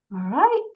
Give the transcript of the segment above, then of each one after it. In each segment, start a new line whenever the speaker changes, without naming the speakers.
All right.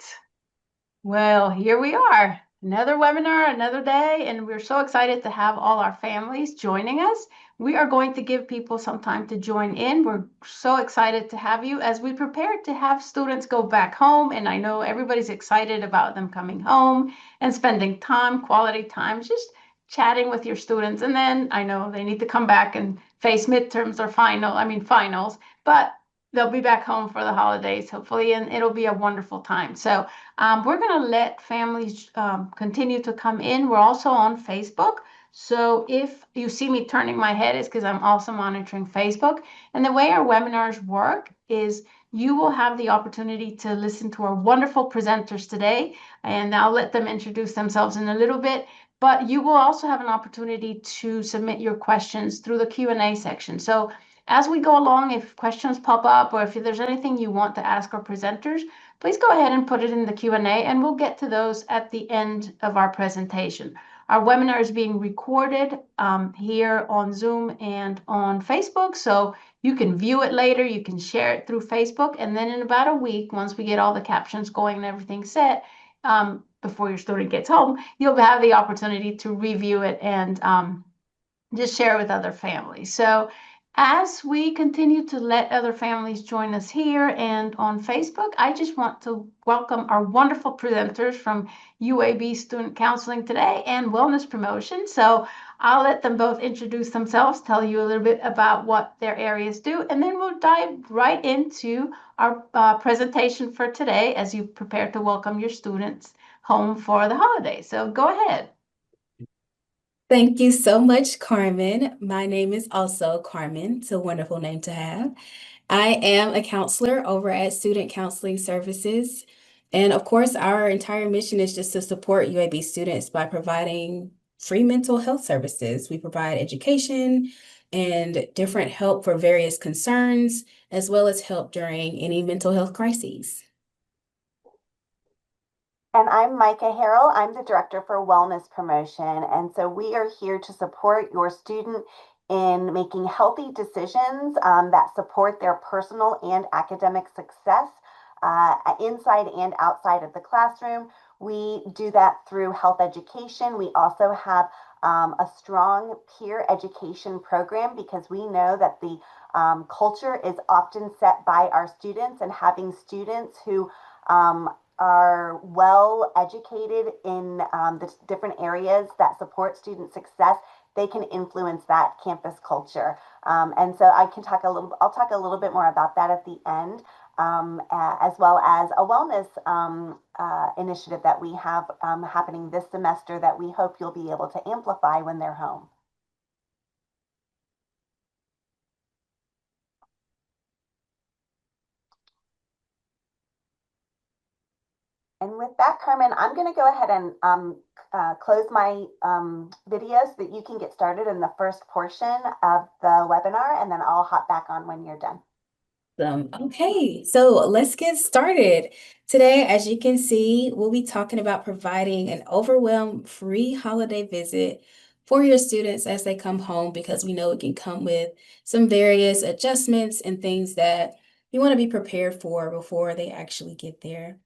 Well, here we are. Another webinar, another day, and we're so excited to have all our families joining us. We are going to give people some time to join in. We're so excited to have you as we prepare to have students go back home. And I know everybody's excited about them coming home and spending time, quality time, just chatting with your students. And then I know they need to come back and face midterms or finals, but they'll be back home for the holidays, hopefully, and it'll be a wonderful time. So we're going to let families continue to come in. We're also on Facebook. So if you see me turning my head, it's because I'm also monitoring Facebook. And the way our webinars work is you will have the opportunity to listen to our wonderful presenters today, and I'll let them introduce themselves in a little bit. But you will also have an opportunity to submit your questions through the Q&A section. So as we go along, if questions pop up or if there's anything you want to ask our presenters, please go ahead and put it in the Q&A and we'll get to those at the end of our presentation. Our webinar is being recorded here on Zoom and on Facebook, so you can view it later, you can share it through Facebook, and then in about a week, once we get all the captions going and everything set, before your student gets home, you'll have the opportunity to review it and just share with other families. So as we continue to let other families join us here and on Facebook, I just want to welcome our wonderful presenters from UAB Student Counseling today and Wellness Promotion. So I'll let them both introduce themselves, tell you a little bit about what their areas do, and then we'll dive right into our presentation for today as you prepare to welcome your students home for the holidays. So go ahead.
Thank you so much, Carmen. My name is also Carmen. It's a wonderful name to have. I am a counselor over at Student Counseling Services. And of course, our entire mission is just to support UAB students by providing free mental health services. We provide education and different help for various concerns, as well as help during any mental health crises.
And I'm Micah Harrell. I'm the director for Wellness Promotion. And so we are here to support your student in making healthy decisions that support their personal and academic success inside and outside of the classroom. We do that through health education. We also have a strong peer education program because we know that the culture is often set by our students, and having students who are well educated in the different areas that support student success, they can influence that campus culture. And so I'll talk a little bit more about that at the end, as well as a wellness initiative that we have happening this semester that we hope you'll be able to amplify when they're home. And with that, Carmen, I'm going to go ahead and close my video so that you can get started in the first portion of the webinar, and then I'll hop back on when you're done.
Okay, so let's get started. Today, as you can see, we'll be talking about providing an overwhelm-free holiday visit for your students as they come home, because we know it can come with some various adjustments and things that you want to be prepared for before they actually get there.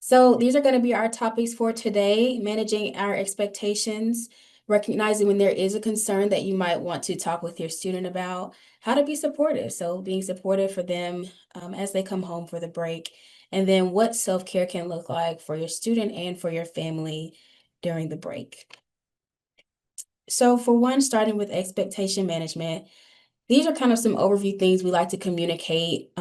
So these are going to be our topics for today: managing our expectations, recognizing when there is a concern that you might want to talk with your student about, how to be supportive. So being supportive for them as they come home for the break, and then what self-care can look like for your student and for your family during the break. So for one, starting with expectation management, these are kind of some overview things we like to communicate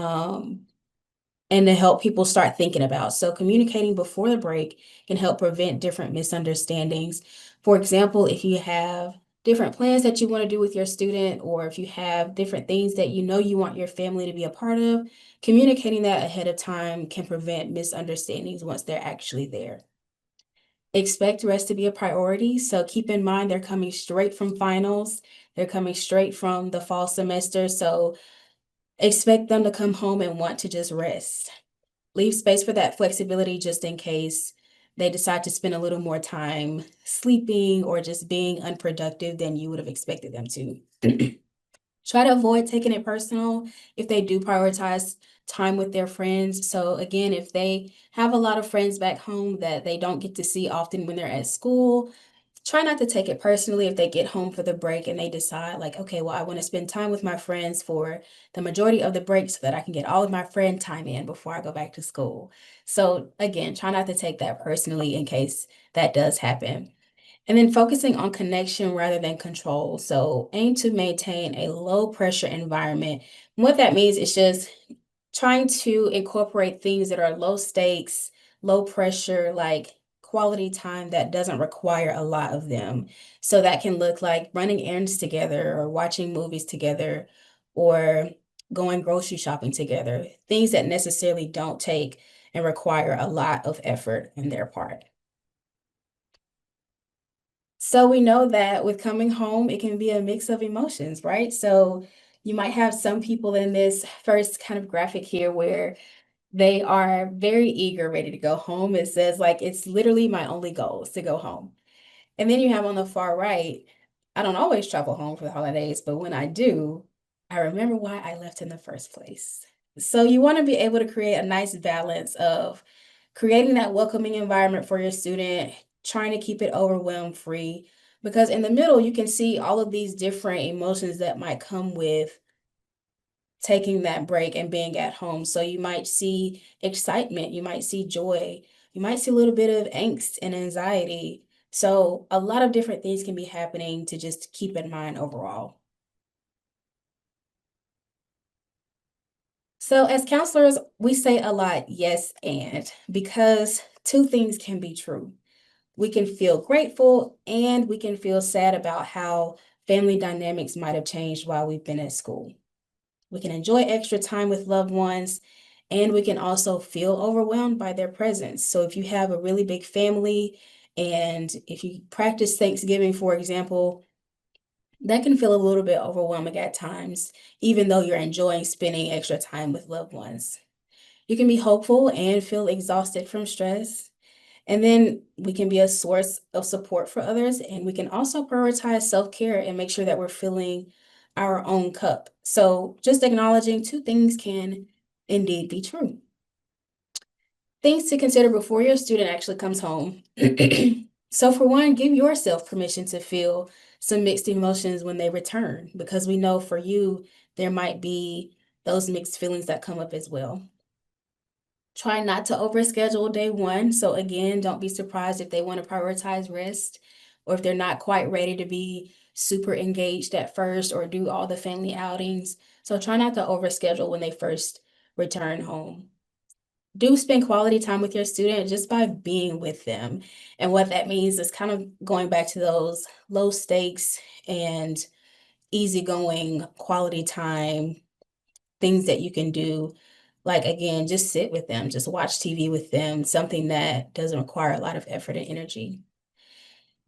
and to help people start thinking about. So communicating before the break can help prevent different misunderstandings. For example, if you have different plans that you want to do with your student, or if you have different things that you know you want your family to be a part of, communicating that ahead of time can prevent misunderstandings once they're actually there. Expect rest to be a priority. So keep in mind they're coming straight from finals. They're coming straight from the fall semester. So expect them to come home and want to just rest. Leave space for that flexibility just in case they decide to spend a little more time sleeping or just being unproductive than you would have expected them to. Try to avoid taking it personal if they do prioritize time with their friends. So again, if they have a lot of friends back home that they don't get to see often when they're at school, try not to take it personally if they get home for the break and they decide like, okay, well, I want to spend time with my friends for the majority of the break so that I can get all of my friend time in before I go back to school. So again, try not to take that personally in case that does happen. And then focusing on connection rather than control. So aim to maintain a low pressure environment. And what that means is just trying to incorporate things that are low stakes, low pressure, like quality time that doesn't require a lot of them. So that can look like running errands together or watching movies together or going grocery shopping together, things that necessarily don't take and require a lot of effort on their part. So we know that with coming home, it can be a mix of emotions, right? So you might have some people in this first kind of graphic here where they are very eager, ready to go home. It says like it's literally my only goal is to go home. And then you have on the far right, I don't always travel home for the holidays, but when I do, I remember why I left in the first place. So you want to be able to create a nice balance of creating that welcoming environment for your student, trying to keep it overwhelm free, because in the middle, you can see all of these different emotions that might come with taking that break and being at home. So you might see excitement, you might see joy, you might see a little bit of angst and anxiety. So a lot of different things can be happening to just keep in mind overall. So as counselors, we say a lot, yes, and because two things can be true. We can feel grateful and we can feel sad about how family dynamics might have changed while we've been at school. We can enjoy extra time with loved ones, and we can also feel overwhelmed by their presence. So if you have a really big family and if you practice Thanksgiving, for example, that can feel a little bit overwhelming at times, even though you're enjoying spending extra time with loved ones. You can be hopeful and feel exhausted from stress. And then we can be a source of support for others. And we can also prioritize self care and make sure that we're filling our own cup. So just acknowledging two things can indeed be true. Things to consider before your student actually comes home. So, for one, give yourself permission to feel some mixed emotions when they return, because we know for you, there might be those mixed feelings that come up as well. Try not to overschedule day one. So again, don't be surprised if they want to prioritize rest or if they're not quite ready to be super engaged at first or do all the family outings. So try not to overschedule when they first return home. Do spend quality time with your student just by being with them. And what that means is kind of going back to those low stakes and easygoing quality time things that you can do. Like, again, just sit with them, just watch TV with them, something that doesn't require a lot of effort and energy.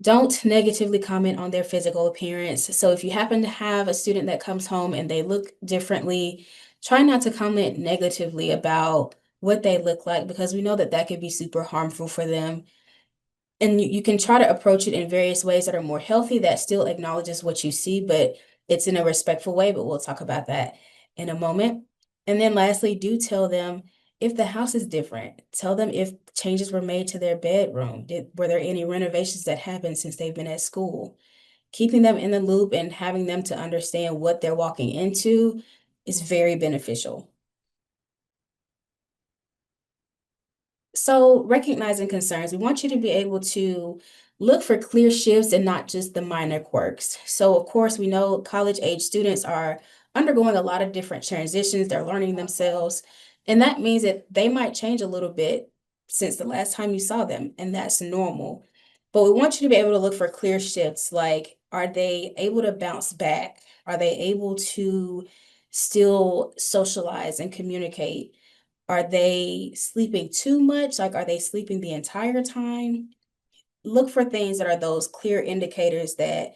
Don't negatively comment on their physical appearance. So if you happen to have a student that comes home and they look differently, try not to comment negatively about what they look like because we know that that could be super harmful for them. And you can try to approach it in various ways that are more healthy that still acknowledges what you see, but it's in a respectful way, but we'll talk about that in a moment. And then lastly, do tell them if the house is different. Tell them if changes were made to their bedroom. Were there any renovations that happened since they've been at school? Keeping them in the loop and having them to understand what they're walking into is very beneficial. So recognizing concerns, we want you to be able to look for clear shifts and not just the minor quirks. So of course, we know college age students are undergoing a lot of different transitions. They're learning themselves. And that means that they might change a little bit since the last time you saw them, and that's normal. But we want you to be able to look for clear shifts, like are they able to bounce back? Are they able to still socialize and communicate? Are they sleeping too much? Like, are they sleeping the entire time? Look for things that are those clear indicators that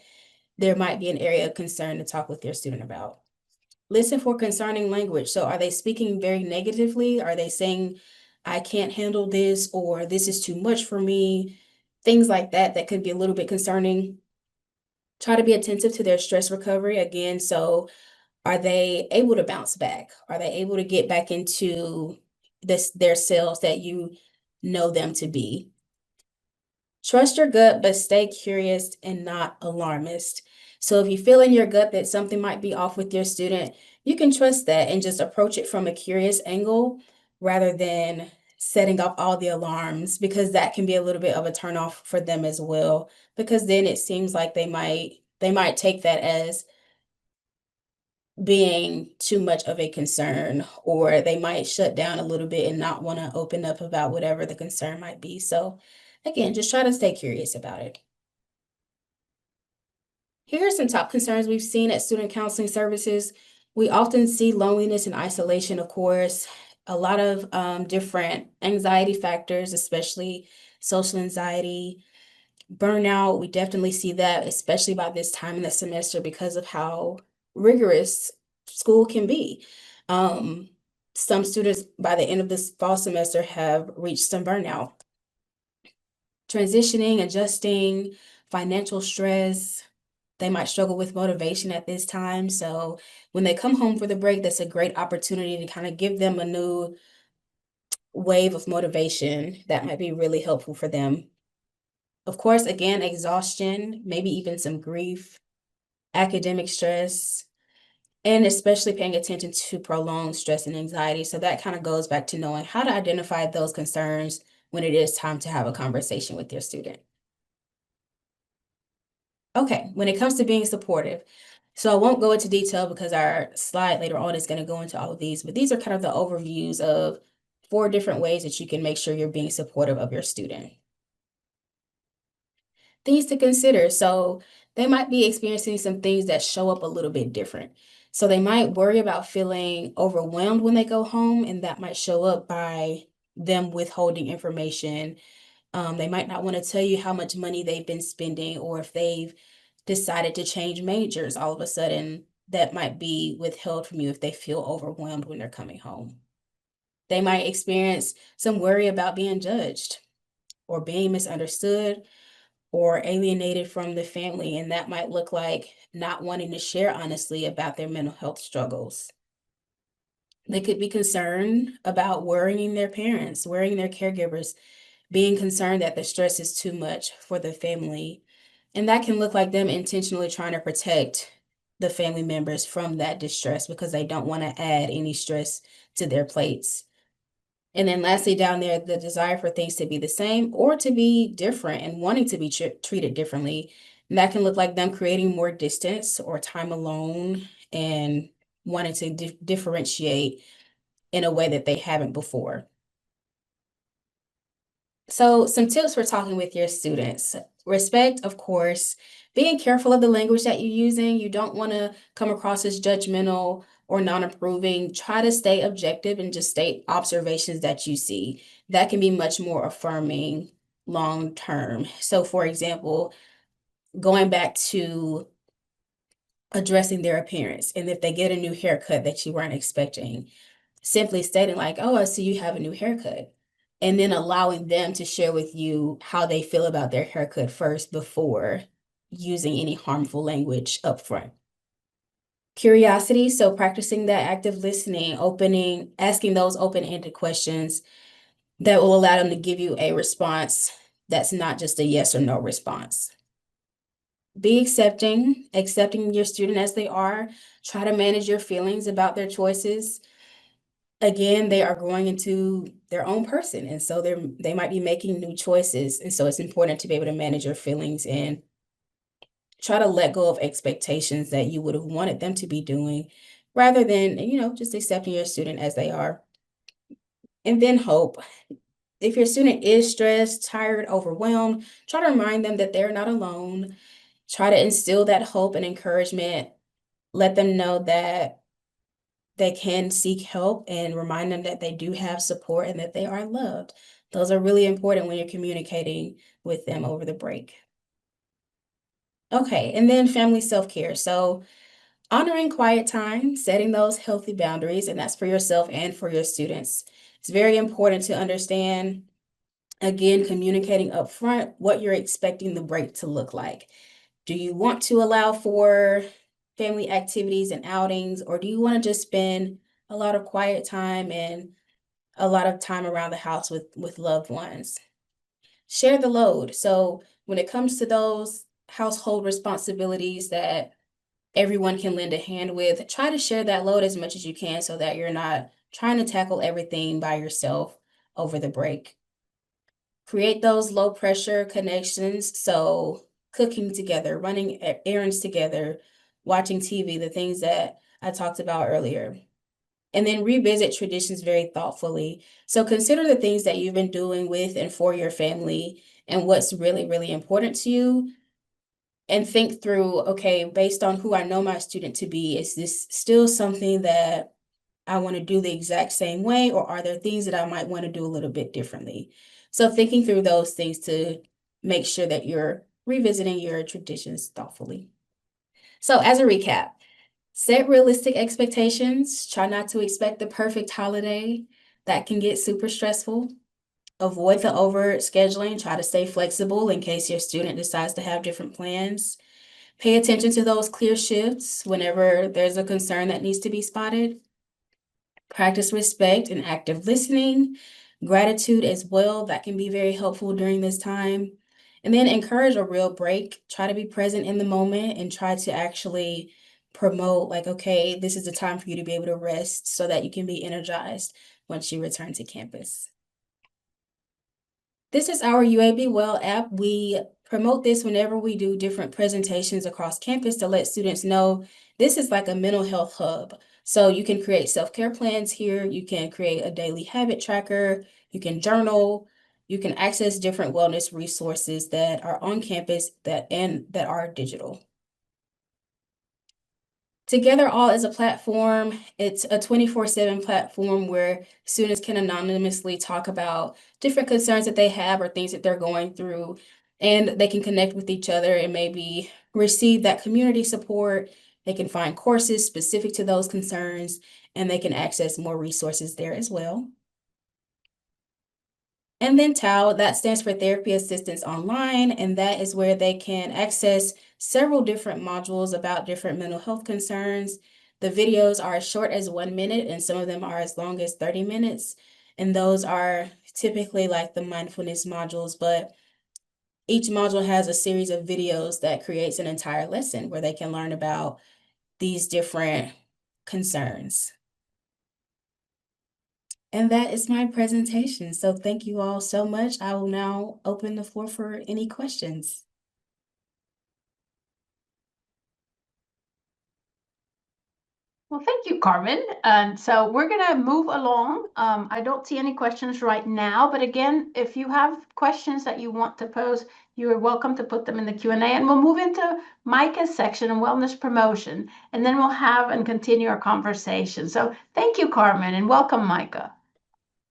there might be an area of concern to talk with your student about. Listen for concerning language. So, are they speaking very negatively? Are they saying, I can't handle this, or this is too much for me? Things like that that could be a little bit concerning. Try to be attentive to their stress recovery again. So, Are they able to bounce back? Are they able to get back into their selves that you know them to be? Trust your gut, but stay curious and not alarmist. So if you feel in your gut that something might be off with your student, you can trust that and just approach it from a curious angle rather than setting off all the alarms, because that can be a little bit of a turnoff for them as well, because then it seems like they might take that as being too much of a concern, or they might shut down a little bit and not want to open up about whatever the concern might be. So again, just try to stay curious about it. Here are some top concerns we've seen at student counseling services. We often see loneliness and isolation, of course, a lot of different anxiety factors, especially social anxiety, burnout. We definitely see that, especially by this time in the semester, because of how rigorous school can be. Um, some students by the end of this fall semester have reached some burnout. Transitioning, adjusting, financial stress. They might struggle with motivation at this time. So when they come home for the break, that's a great opportunity to kind of give them a new wave of motivation that might be really helpful for them. Of course, again, exhaustion, maybe even some grief, academic stress, and especially paying attention to prolonged stress and anxiety. So that kind of goes back to knowing how to identify those concerns when it is time to have a conversation with your student. Okay, when it comes to being supportive, so I won't go into detail because our slide later on is going to go into all of these, but these are kind of the overviews of 4 different ways that you can make sure you're being supportive of your student. Things to consider. So they might be experiencing some things that show up a little bit different. So they might worry about feeling overwhelmed when they go home, and that might show up by them withholding information. They might not want to tell you how much money they've been spending, or if they've decided to change majors all of a sudden, that might be withheld from you if they feel overwhelmed when they're coming home. They might experience some worry about being judged or being misunderstood or alienated from the family, and that might look like not wanting to share honestly about their mental health struggles. They could be concerned about worrying their parents, worrying their caregivers, being concerned that the stress is too much for the family. And that can look like them intentionally trying to protect the family members from that distress because they don't want to add any stress to their plates. And then lastly, down there, the desire for things to be the same or to be different and wanting to be treated differently. And that can look like them creating more distance or time alone and wanting to differentiate in a way that they haven't before. So some tips for talking with your students. Respect, of course, being careful of the language that you're using. You don't want to come across as judgmental or non-approving. Try to stay objective and just state observations that you see. That can be much more affirming long term. So for example, going back to addressing their appearance, and if they get a new haircut that you weren't expecting, simply stating like, oh, I see you have a new haircut. And then allowing them to share with you how they feel about their haircut first before using any harmful language up front. Curiosity, so practicing that active listening, asking those open-ended questions that will allow them to give you a response that's not just a yes or no response. Be accepting your student as they are. Try to manage your feelings about their choices. Again, they are growing into their own person, and so they might be making new choices, and so it's important to be able to manage your feelings and try to let go of expectations that you would have wanted them to be doing rather than, just accepting your student as they are. And then hope. If your student is stressed, tired, overwhelmed, try to remind them that they're not alone. Try to instill that hope and encouragement. Let them know that they can seek help and remind them that they do have support and that they are loved. Those are really important when you're communicating with them over the break. Okay, and then family self-care. So honoring quiet time, setting those healthy boundaries, and that's for yourself and for your students. It's very important to understand, again, communicating upfront what you're expecting the break to look like. Do you want to allow for family activities and outings, or do you want to just spend a lot of quiet time and a lot of time around the house with loved ones? Share the load. So when it comes to those household responsibilities that everyone can lend a hand with, try to share that load as much as you can so that you're not trying to tackle everything by yourself over the break. Create those low pressure connections. So cooking together, running errands together, watching TV, the things that I talked about earlier. And then revisit traditions very thoughtfully. So consider the things that you've been doing with and for your family and what's really, really important to you. And think through, okay, based on who I know my student to be, is this still something that I want to do the exact same way, or are there things that I might want to do a little bit differently? So thinking through those things to make sure that you're revisiting your traditions thoughtfully. So as a recap, set realistic expectations. Try not to expect the perfect holiday. That can get super stressful. Avoid the over scheduling. Try to stay flexible in case your student decides to have different plans. Pay attention to those clear shifts whenever there's a concern that needs to be spotted. Practice respect and active listening, gratitude as well. That can be very helpful during this time. And then encourage a real break. Try to be present in the moment and try to actually promote, like, okay, this is the time for you to be able to rest so that you can be energized once you return to campus. This is our UAB Well app. We promote this whenever we do different presentations across campus to let students know this is like a mental health hub. So you can create self-care plans here. You can create a daily habit tracker. You can journal. You can access different wellness resources that are on campus that are digital. Together All as a platform, it's a 24/7 platform where students can anonymously talk about different concerns that they have or things that they're going through, and they can connect with each other and maybe receive that community support. They can find courses specific to those concerns, and they can access more resources there as well. And then TAO, that stands for Therapy Assistance Online, and that is where they can access several different modules about different mental health concerns. The videos are as short as 1 minute, and some of them are as long as 30 minutes. And those are typically like the mindfulness modules, but each module has a series of videos that creates an entire lesson where they can learn about these different concerns. And that is my presentation. So thank you all so much. I will now open the floor for any questions.
Well, thank you, Carmen. And so we're going to move along. I don't see any questions right now, but again, if you have questions that you want to pose, you are welcome to put them in the Q&A, and we'll move into Micah's section on wellness promotion, and then we'll have and continue our conversation. So thank you, Carmen, and welcome, Micah.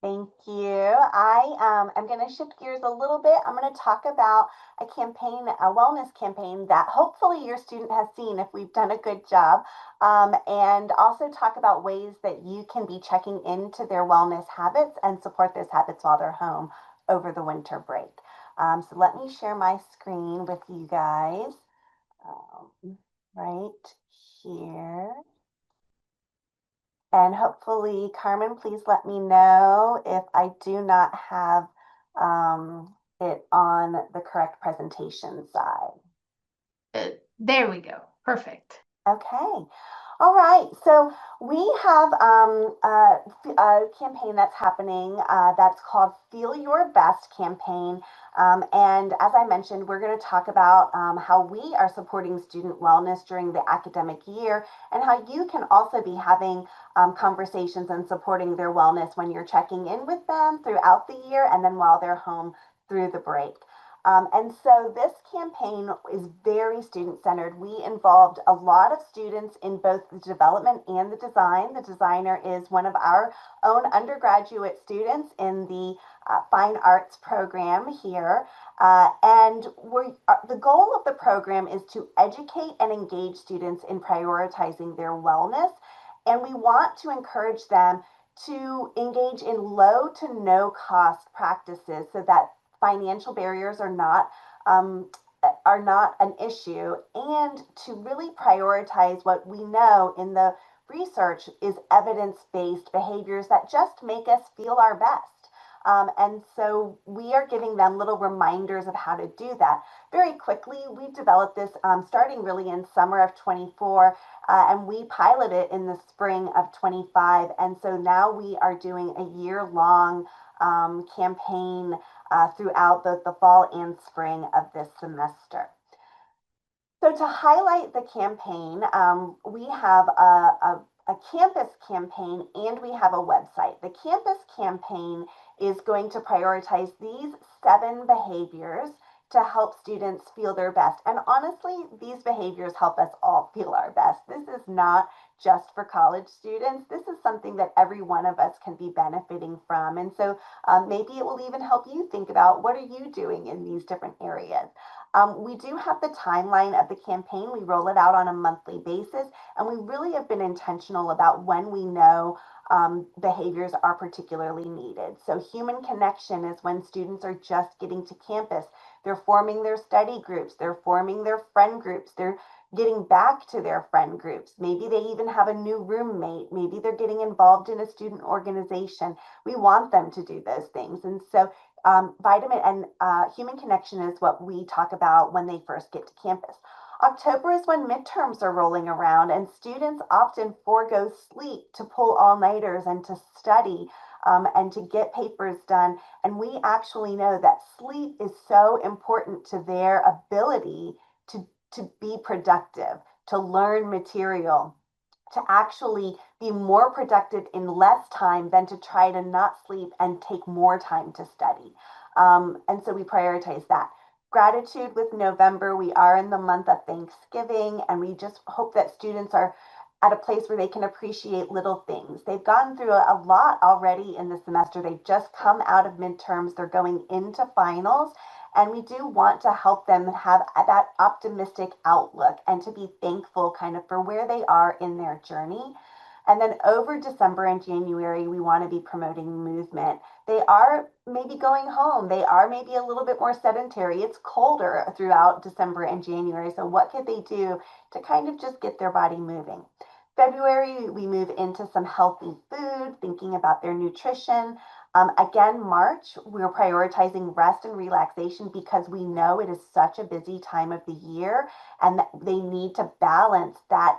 Thank you. I am going to shift gears a little bit. I'm going to talk about a campaign, a wellness campaign that hopefully your student has seen if we've done a good job, and also talk about ways that you can be checking into their wellness habits and support those habits while they're home over the winter break. So let me share my screen with you guys right here. And hopefully, Carmen, please let me know if I do not have it on the correct presentation side.
There we go. Perfect.
Okay. All right. So we have a campaign that's happening that's called Feel Your Best campaign. And as I mentioned, we're going to talk about how we are supporting student wellness during the academic year and how you can also be having conversations and supporting their wellness when you're checking in with them throughout the year and then while they're home through the break. And so this campaign is very student-centered. We involved a lot of students in both the development and the design. The designer is one of our own undergraduate students in the Fine Arts program here. And the goal of the program is to educate and engage students in prioritizing their wellness. And we want to encourage them to engage in low to no cost practices so that financial barriers are not are not an issue, and to really prioritize what we know in the research is evidence-based behaviors that just make us feel our best. And so we are giving them little reminders of how to do that. Very quickly, we developed this starting really in summer of 24, and we piloted it in the spring of 25. And so now we are doing a year-long campaign throughout the fall and spring of this semester. So to highlight the campaign, we have a campus campaign and we have a website. The campus campaign is going to prioritize these 7 behaviors to help students feel their best. And honestly, these behaviors help us all feel our best. This is not just for college students. This is something that every one of us can be benefiting from. And so maybe it will even help you think about, what are you doing in these different areas? We do have the timeline of the campaign. We roll it out on a monthly basis, and we really have been intentional about when we know behaviors are particularly needed. So human connection is when students are just getting to campus. They're forming their study groups. They're forming their friend groups. They're getting back to their friend groups. Maybe they even have a new roommate. Maybe they're getting involved in a student organization. We want them to do those things. And so vitamin and human connection is what we talk about when they first get to campus. October is when midterms are rolling around, and students often forego sleep to pull all-nighters and to study and to get papers done. And we actually know that sleep is so important to their ability to be productive, to learn material, to actually be more productive in less time than to try to not sleep and take more time to study. And so we prioritize that. Gratitude with November, we are in the month of Thanksgiving, and we just hope that students are at a place where they can appreciate little things. They've gone through a lot already in the semester. They've just come out of midterms, they're going into finals, and we do want to help them have that optimistic outlook and to be thankful kind of for where they are in their journey. And then over December and January, we want to be promoting movement. They are maybe going home. They are maybe a little bit more sedentary. It's colder throughout December and January. So what could they do to kind of just get their body moving? February, we move into some healthy food, thinking about their nutrition. Again, March, we're prioritizing rest and relaxation because we know it is such a busy time of the year, and that they need to balance that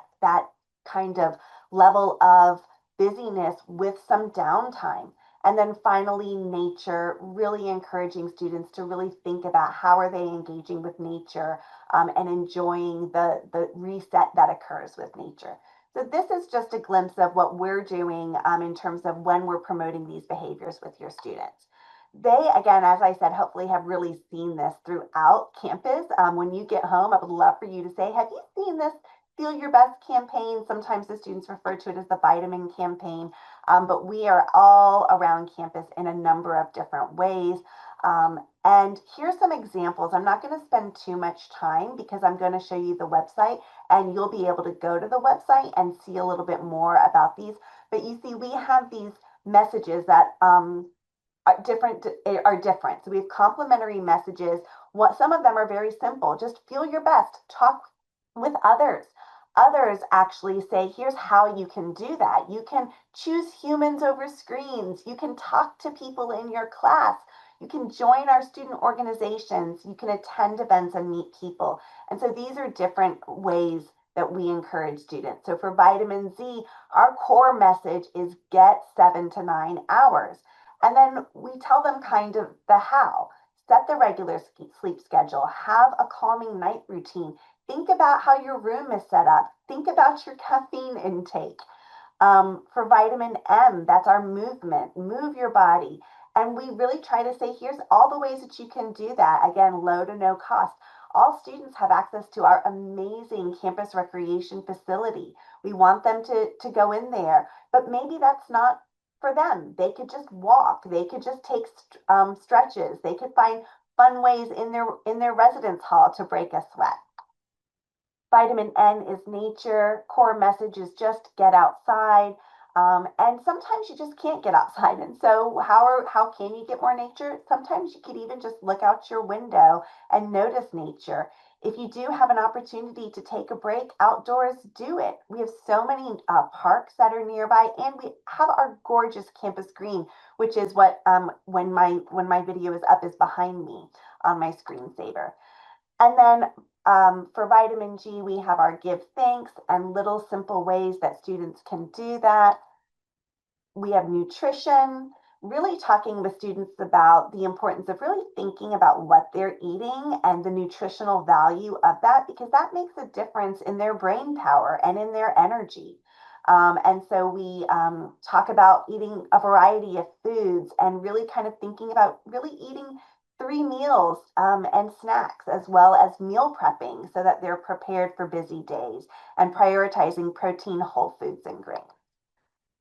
kind of level of busyness with some downtime. And then finally, nature, really encouraging students to really think about how are they engaging with nature and enjoying the reset that occurs with nature. So this is just a glimpse of what we're doing in terms of when we're promoting these behaviors with your students. They, again, as I said, hopefully have really seen this throughout campus. When you get home, I would love for you to say, have you seen this Feel Your Best campaign? Sometimes the students refer to it as the vitamin campaign, but we are all around campus in a number of different ways. And here's some examples. I'm not going to spend too much time because I'm going to show you the website, and you'll be able to go to the website and see a little bit more about these. But you see, we have these messages that are different. So we have complementary messages. Some of them are very simple. Just feel your best. Talk with others. Others actually say, here's how you can do that. You can choose humans over screens. You can talk to people in your class. You can join our student organizations. You can attend events and meet people. And so these are different ways that we encourage students. So for Vitamin Z, our core message is get 7 to 9 hours. And then we tell them kind of the how. Set the regular sleep schedule. Have a calming night routine. Think about how your room is set up. Think about your caffeine intake. For vitamin M, that's our movement. Move your body. And we really try to say, here's all the ways that you can do that. Again, low to no cost. All students have access to our amazing campus recreation facility. We want them to go in there, but maybe that's not for them. They could just walk. They could just take stretches. They could find fun ways in their residence hall to break a sweat. Vitamin N is nature. Core message is just get outside. And sometimes you just can't get outside. And so how can you get more nature? Sometimes you could even just look out your window and notice nature. If you do have an opportunity to take a break outdoors, do it. We have so many parks that are nearby, and we have our gorgeous campus green, which is what when my video is up is behind me on my screensaver. And then for vitamin G, we have our give thanks and little simple ways that students can do that. We have nutrition, really talking with students about the importance of really thinking about what they're eating and the nutritional value of that, because that makes a difference in their brain power and in their energy. And so we talk about eating a variety of foods and really kind of thinking about really eating 3 meals and snacks, as well as meal prepping so that they're prepared for busy days, and prioritizing protein, whole foods, and grains.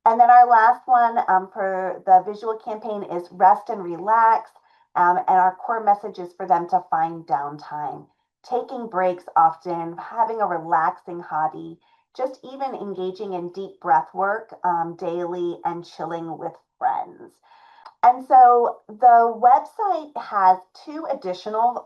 And then our last one for the visual campaign is rest and relax. And our core message is for them to find downtime, taking breaks often, having a relaxing hobby, just even engaging in deep breath work daily, and chilling with friends. And so the website has 2 additional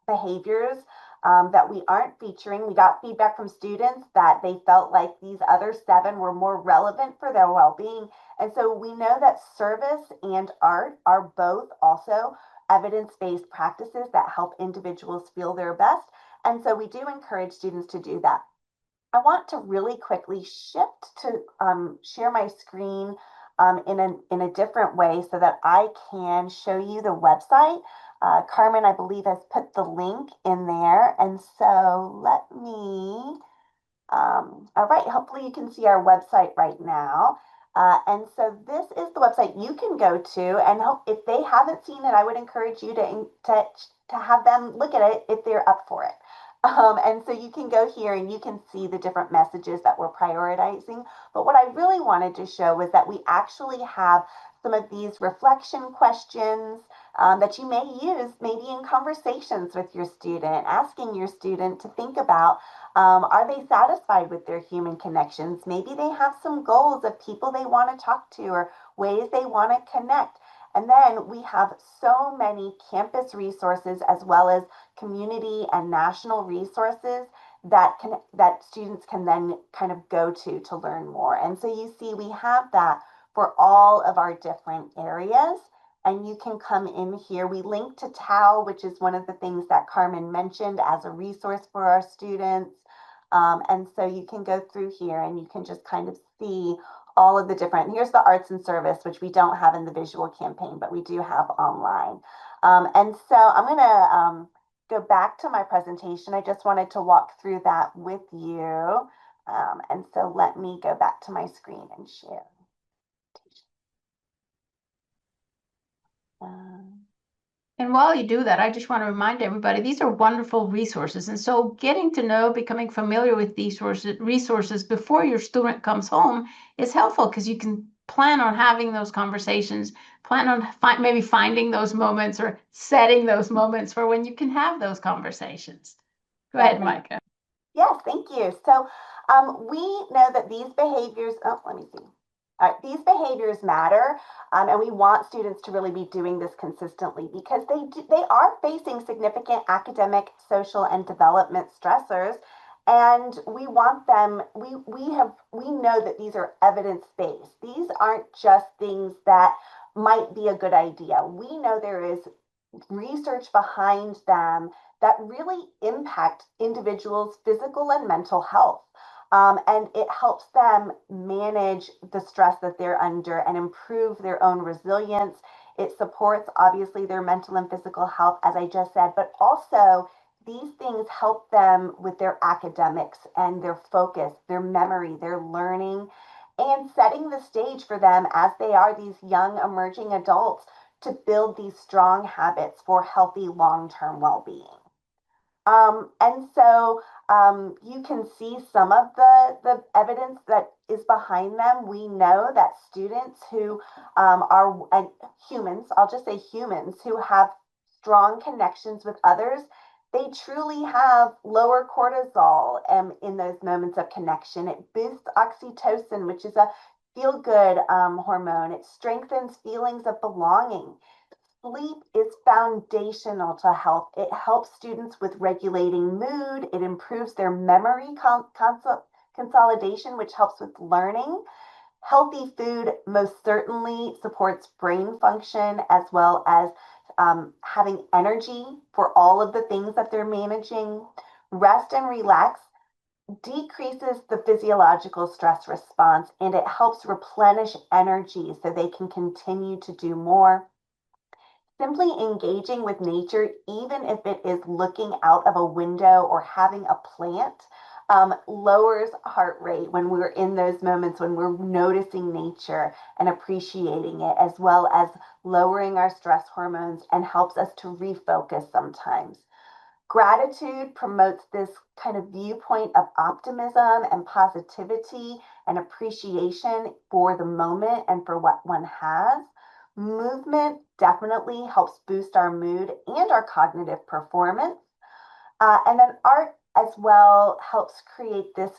behaviors that we aren't featuring. We got feedback from students that they felt like these other 7 were more relevant for their well-being. And so we know that service and art are both also evidence-based practices that help individuals feel their best. And so we do encourage students to do that. I want to really quickly shift to share my screen in a different way so that I can show you the website. Carmen, I believe, has put the link in there. And so let me, all right, hopefully you can see our website right now. And so this is the website you can go to, and if they haven't seen it, I would encourage you to have them look at it if they're up for it. And so you can go here and you can see the different messages that we're prioritizing. But what I really wanted to show was that we actually have some of these reflection questions that you may use maybe in conversations with your student, asking your student to think about, are they satisfied with their human connections? Maybe they have some goals of people they want to talk to or ways they want to connect. And then we have so many campus resources as well as community and national resources that students can then kind of go to learn more. And so you see we have that for all of our different areas. And you can come in here. We link to TAO, which is one of the things that Carmen mentioned as a resource for our students. And so you can go through here and you can just kind of see all of the different, here's the arts and service, which we don't have in the visual campaign, but we do have online. And so I'm going to go back to my presentation. I just wanted to walk through that with you. And so let me go back to my screen and share.
And while you do that, I just want to remind everybody, these are wonderful resources. And so getting to know, becoming familiar with these resources before your student comes home is helpful, because you can plan on having those conversations, plan on maybe finding those moments or setting those moments for when you can have those conversations. Go ahead, Micah.
Yes, thank you. So we know that these behaviors, let me see. These behaviors matter, and we want students to really be doing this consistently, because they are facing significant academic, social, and development stressors, and we want them. We know that these are evidence-based. These aren't just things that might be a good idea. We know there is research behind them that really impact individuals' physical and mental health. And it helps them manage the stress that they're under and improve their own resilience. It supports, obviously, their mental and physical health, as I just said, but also these things help them with their academics and their focus, their memory, their learning, and setting the stage for them as they are these young emerging adults to build these strong habits for healthy long-term well-being. And so you can see some of the evidence that is behind them. We know that students who are humans, I'll just say humans, who have strong connections with others, they truly have lower cortisol in those moments of connection. It boosts oxytocin, which is a feel-good hormone. It strengthens feelings of belonging. Sleep is foundational to health. It helps students with regulating mood. It improves their memory consolidation, which helps with learning. Healthy food most certainly supports brain function as well as having energy for all of the things that they're managing. Rest and relax decreases the physiological stress response and it helps replenish energy so they can continue to do more. Simply engaging with nature, even if it is looking out of a window or having a plant, lowers heart rate when we're in those moments when we're noticing nature and appreciating it, as well as lowering our stress hormones and helps us to refocus sometimes. Gratitude promotes this kind of viewpoint of optimism and positivity and appreciation for the moment and for what one has. Movement definitely helps boost our mood and our cognitive performance. And then art as well helps create this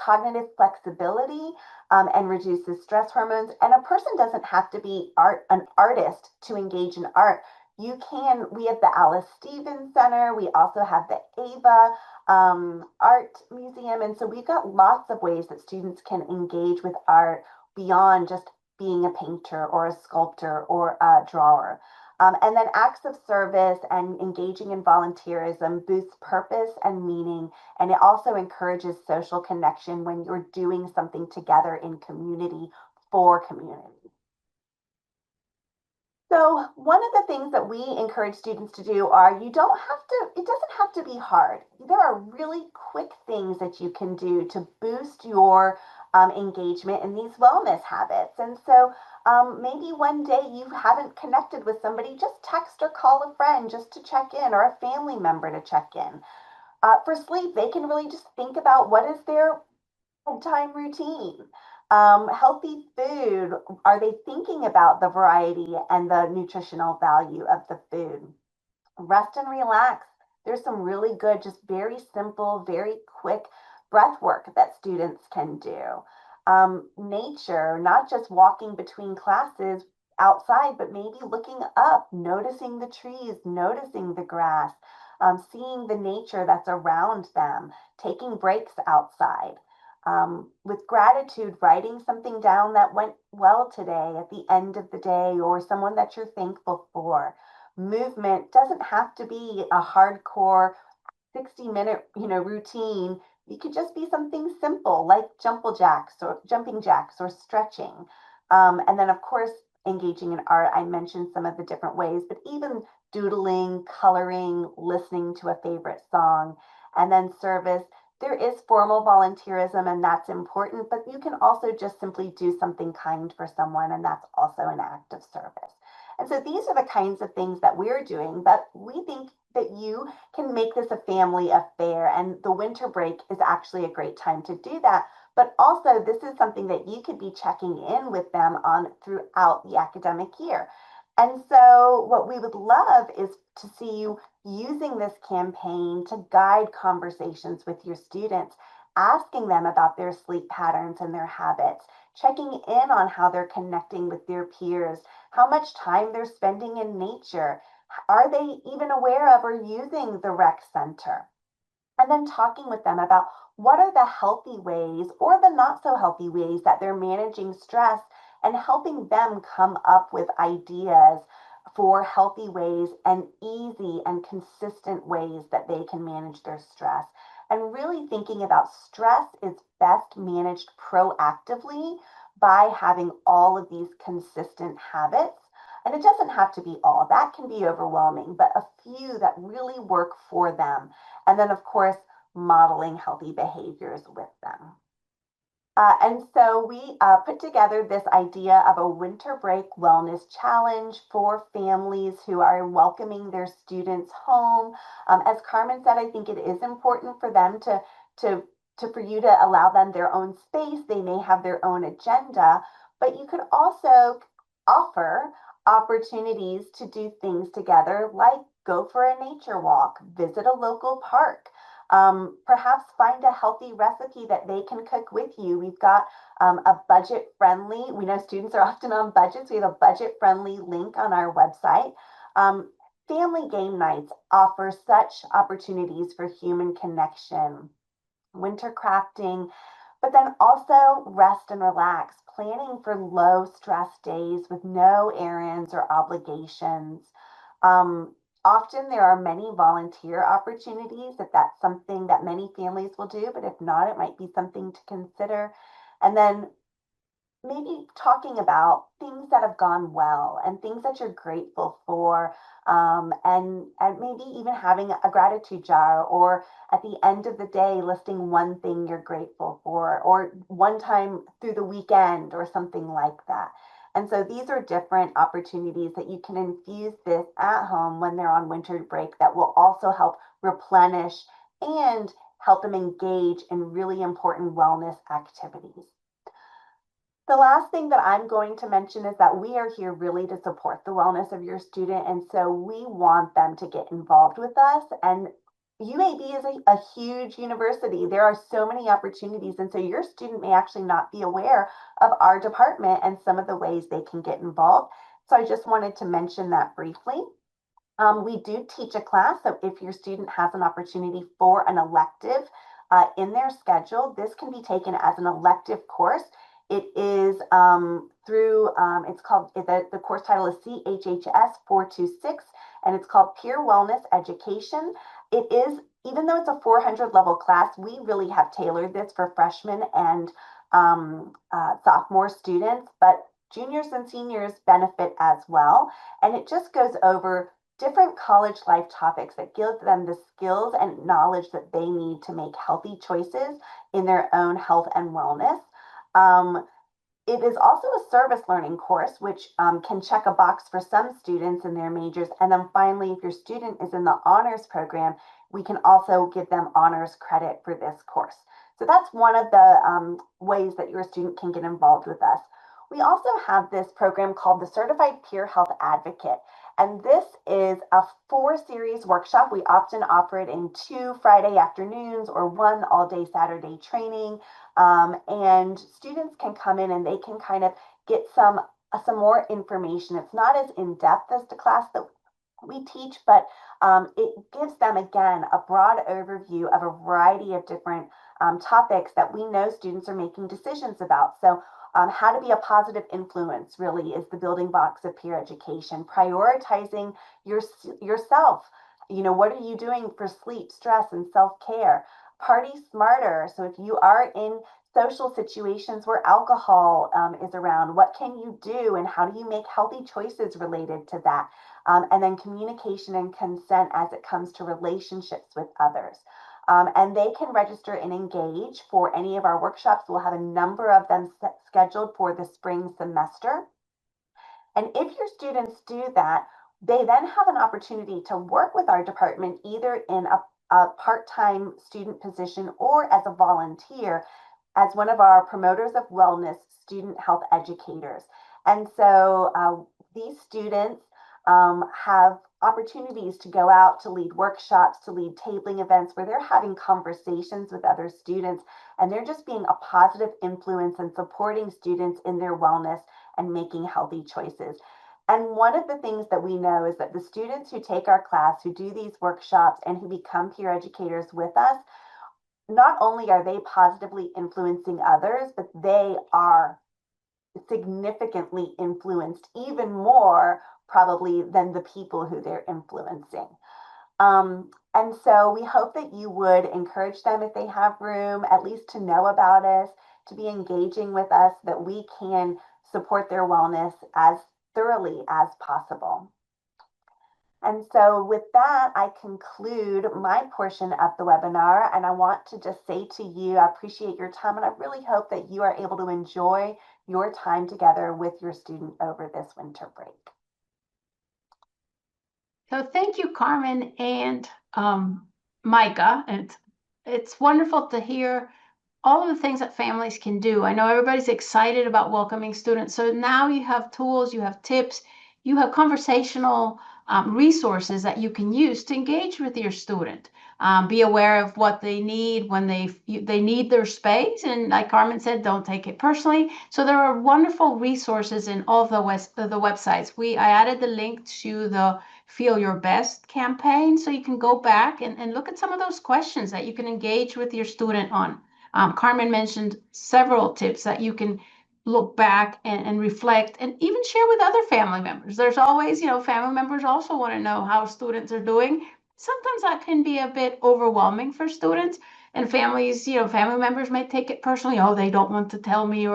cognitive flexibility and reduces stress hormones. And a person doesn't have to be an artist to engage in art. You can, we have the Alice Stevens Center, we also have the Ava Art Museum. And so we've got lots of ways that students can engage with art beyond just being a painter or a sculptor or a drawer. And then acts of service and engaging in volunteerism boosts purpose and meaning. And it also encourages social connection when you're doing something together in community for community. So one of the things that we encourage students to do are it doesn't have to be hard. There are really quick things that you can do to boost your engagement in these wellness habits. And so maybe one day you haven't connected with somebody, just text or call a friend just to check in or a family member to check in. For sleep, they can really just think about what is their bedtime routine. Healthy food, are they thinking about the variety and the nutritional value of the food? Rest and relax. There's some really good, just very simple, very quick breath work that students can do. Nature, not just walking between classes outside, but maybe looking up, noticing the trees, noticing the grass, seeing the nature that's around them, taking breaks outside. With gratitude, writing something down that went well today at the end of the day or someone that you're thankful for. Movement doesn't have to be a hardcore 60-minute, routine. You could just be something simple like jumping jacks or stretching. And then of course, engaging in art. I mentioned some of the different ways, but even doodling, coloring, listening to a favorite song, and then service. There is formal volunteerism and that's important, but you can also just simply do something kind for someone and that's also an act of service. And so these are the kinds of things that we're doing, but we think that you can make this a family affair. And the winter break is actually a great time to do that. But also, this is something that you could be checking in with them on throughout the academic year. And so, what we would love is to see you using this campaign to guide conversations with your students, asking them about their sleep patterns and their habits, checking in on how they're connecting with their peers, how much time they're spending in nature. Are they even aware of or using the rec center? And then talking with them about what are the healthy ways or the not so healthy ways that they're managing stress and helping them come up with ideas for healthy ways and easy and consistent ways that they can manage their stress. And really thinking about stress is best managed proactively by having all of these consistent habits. And it doesn't have to be all, that can be overwhelming, but a few that really work for them. And then, of course, modeling healthy behaviors with them. And so we put together this idea of a winter break wellness challenge for families who are welcoming their students home. As Carmen said, I think it is important for them to for you to allow them their own space. They may have their own agenda, but you could also offer opportunities to do things together, like go for a nature walk, visit a local park, Perhaps find a healthy recipe that they can cook with you. We've got a budget friendly, we know students are often on budgets. We have a budget friendly link on our website. Family game nights offer such opportunities for human connection, winter crafting, but then also rest and relax, planning for low stress days with no errands or obligations. Often there are many volunteer opportunities if that's something that many families will do, but if not, it might be something to consider. And then maybe talking about things that have gone well and things that you're grateful for, and maybe even having a gratitude jar, or at the end of the day listing one thing you're grateful for, or one time through the weekend or something like that. And so these are different opportunities that you can infuse this at home when they're on winter break that will also help replenish and help them engage in really important wellness activities. The last thing that I'm going to mention is that we are here really to support the wellness of your student. And so we want them to get involved with us. And UAB is a huge university. There are so many opportunities. And so your student may actually not be aware of our department and some of the ways they can get involved. So I just wanted to mention that briefly. We do teach a class, so if your student has an opportunity for an elective in their schedule, this can be taken as an elective course. It is it's called, the course title is CHHS 426, and it's called Peer Wellness Education. It is, even though it's a 400 level class, we really have tailored this for freshmen and sophomore students, but juniors and seniors benefit as well. And it just goes over different college life topics that give them the skills and knowledge that they need to make healthy choices in their own health and wellness. It is also a service learning course, which can check a box for some students in their majors. And then finally, if your student is in the honors program, we can also give them honors credit for this course. So that's one of the ways that your student can get involved with us. We also have this program called the Certified Peer Health Advocate. And this is a 4-series workshop. We often offer it in 2 Friday afternoons or 1 all-day Saturday training. And students can come in and they can kind of get some more information. It's not as in-depth as the class that we teach, but it gives them, again, a broad overview of a variety of different topics that we know students are making decisions about. So how to be a positive influence really is the building blocks of peer education. Prioritizing yourself. You know, what are you doing for sleep, stress, and self-care? Party smarter. So if you are in social situations where alcohol is around, what can you do and how do you make healthy choices related to that? And then communication and consent as it comes to relationships with others. And they can register and engage for any of our workshops. We'll have a number of them scheduled for the spring semester. And if your students do that, they then have an opportunity to work with our department either in a part-time student position or as a volunteer as one of our promoters of wellness student health educators. And so these students have opportunities to go out to lead workshops, to lead tabling events where they're having conversations with other students, and they're just being a positive influence and supporting students in their wellness and making healthy choices. And one of the things that we know is that the students who take our class, who do these workshops, and who become peer educators with us, not only are they positively influencing others, but they are significantly influenced even more probably than the people who they're influencing. And so we hope that you would encourage them, if they have room, at least to know about us, to be engaging with us, that we can support their wellness as thoroughly as possible. And so with that, I conclude my portion of the webinar, and I want to just say to you, I appreciate your time, and I really hope that you are able to enjoy your time together with your student over this winter break.
So thank you, Carmen and Micah. And it's wonderful to hear all of the things that families can do. I know everybody's excited about welcoming students. So now you have tools, you have tips, you have conversational resources that you can use to engage with your student. Be aware of what they need when they need their space, and like Carmen said, don't take it personally. So there are wonderful resources in all the websites. I added the link to the Feel Your Best campaign, so you can go back and look at some of those questions that you can engage with your student on. Carmen mentioned several tips that you can look back and reflect and even share with other family members. There's always, family members also want to know how students are doing. Sometimes that can be a bit overwhelming for students and families. Family members may take it personally. Oh, they don't want to tell me,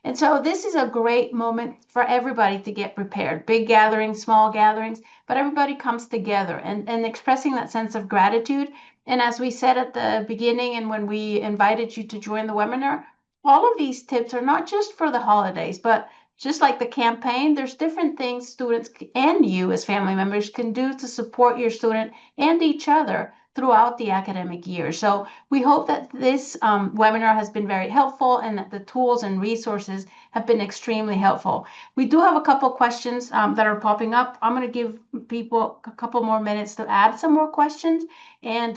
and so this is a great moment for everybody to get prepared. Big gatherings, small gatherings, but everybody comes together and expressing that sense of gratitude. And as we said at the beginning, and when we invited you to join the webinar, all of these tips are not just for the holidays, but just like the campaign, there's different things students and you as family members can do to support your student and each other throughout the academic year. So we hope that this webinar has been very helpful and that the tools and resources have been extremely helpful. We do have a couple questions that are popping up. I'm going to give people a couple more minutes to add some more questions, and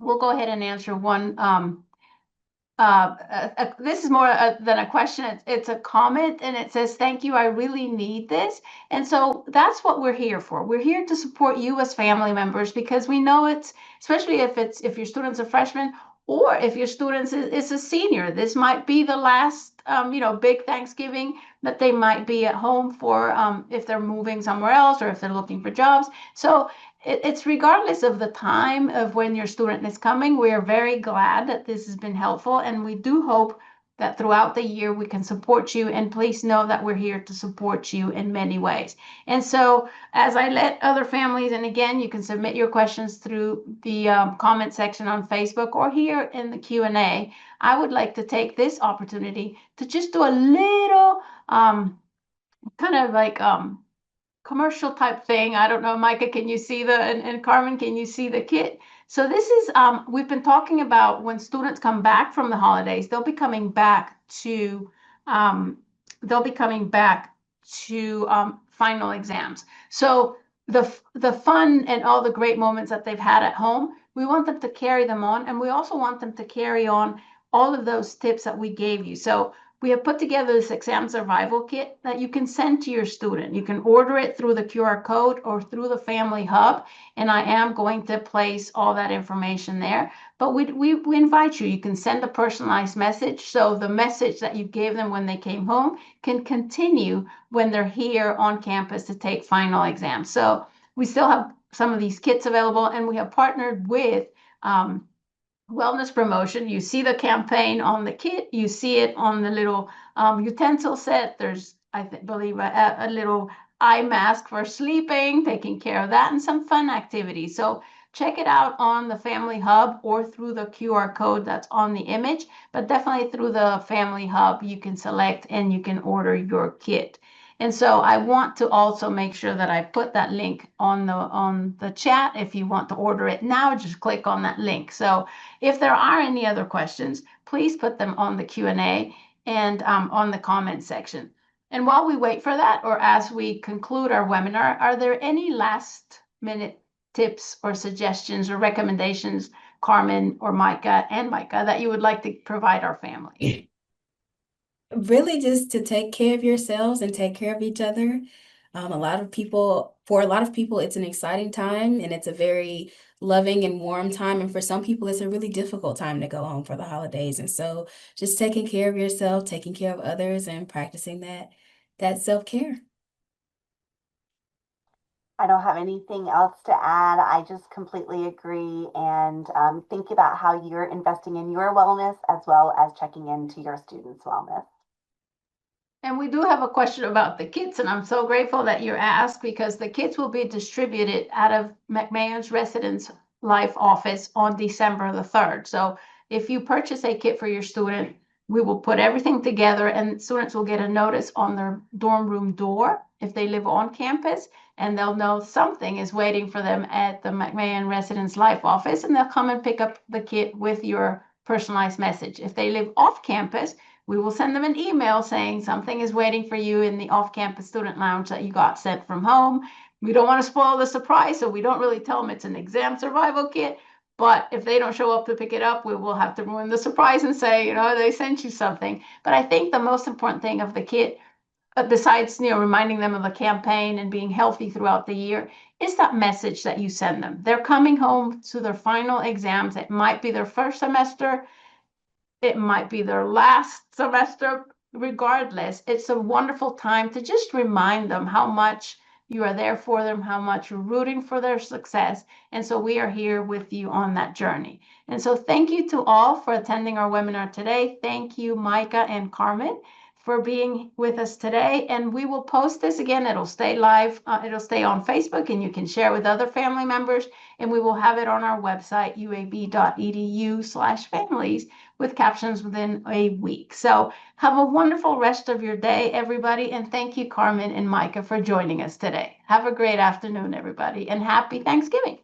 we'll go ahead and answer one. This is more than a question. It's a comment, and it says, "Thank you. I really need this." And so that's what we're here for. We're here to support you as family members, because we know it's, especially if your student's a freshman or if your student is a senior, this might be the last big Thanksgiving that they might be at home for, if they're moving somewhere else or if they're looking for jobs. So it's regardless of the time of when your student is coming. We are very glad that this has been helpful, and we do hope that throughout the year we can support you. And please know that we're here to support you in many ways. And so as I let other families, and again, you can submit your questions through the comment section on Facebook or here in the Q&A, I would like to take this opportunity to just do a little kind of like commercial type thing. I don't know, Micah, can you see and Carmen, can you see the kit? So this is, we've been talking about when students come back from the holidays, they'll be coming back to, they'll be coming back to final exams. So the fun and all the great moments that they've had at home, we want them to carry them on, and we also want them to carry on all of those tips that we gave you. So we have put together this exam survival kit that you can send to your student. You can order it through the QR code or through the Family Hub, and I am going to place all that information there. But we invite you. You can send a personalized message, so the message that you gave them when they came home can continue when they're here on campus to take final exams. So we still have some of these kits available, and we have partnered with Wellness Promotion. You see the campaign on the kit, you see it on the little utensil set. There's, believe, a little eye mask for sleeping, taking care of that, and some fun activities. So check it out on the Family Hub or through the QR code that's on the image, but definitely through the Family Hub, you can select and you can order your kit. And so I want to also make sure that I put that link on the chat. If you want to order it now, just click on that link. So if there are any other questions, please put them on the Q&A and on the comment section. And while we wait for that, or as we conclude our webinar, are there any last minute tips or suggestions or recommendations, Carmen or Micah, that you would like to provide our family?
Really just to take care of yourselves and take care of each other. For a lot of people, it's an exciting time and it's a very loving and warm time. And for some people, it's a really difficult time to go home for the holidays. And so just taking care of yourself, taking care of others, and practicing that self-care.
I don't have anything else to add. I just completely agree, and think about how you're investing in your wellness as well as checking into your students' wellness.
And we do have a question about the kits, and I'm so grateful that you asked, because the kits will be distributed out of McMahon's Residence Life office on December the 3rd. So if you purchase a kit for your student, we will put everything together, and students will get a notice on their dorm room door if they live on campus, and they'll know something is waiting for them at the McMahon Residence Life office, and they'll come and pick up the kit with your personalized message. If they live off campus, we will send them an email saying something is waiting for you in the off-campus student lounge that you got sent from home. We don't want to spoil the surprise, so we don't really tell them it's an exam survival kit. But if they don't show up to pick it up, we will have to ruin the surprise and say, they sent you something. But I think the most important thing of the kit, besides, reminding them of the campaign and being healthy throughout the year, is that message that you send them. They're coming home to their final exams. It might be their first semester. It might be their last semester. Regardless, it's a wonderful time to just remind them how much you are there for them, how much you're rooting for their success. And so we are here with you on that journey. And so thank you to all for attending our webinar today. Thank you, Micah and Carmen, for being with us today. And we will post this again. It'll stay live. It'll stay on Facebook, and you can share with other family members. And we will have it on our website, uab.edu/families, with captions within a week. So have a wonderful rest of your day, everybody. And thank you, Carmen and Micah, for joining us today. Have a great afternoon, everybody, and happy Thanksgiving.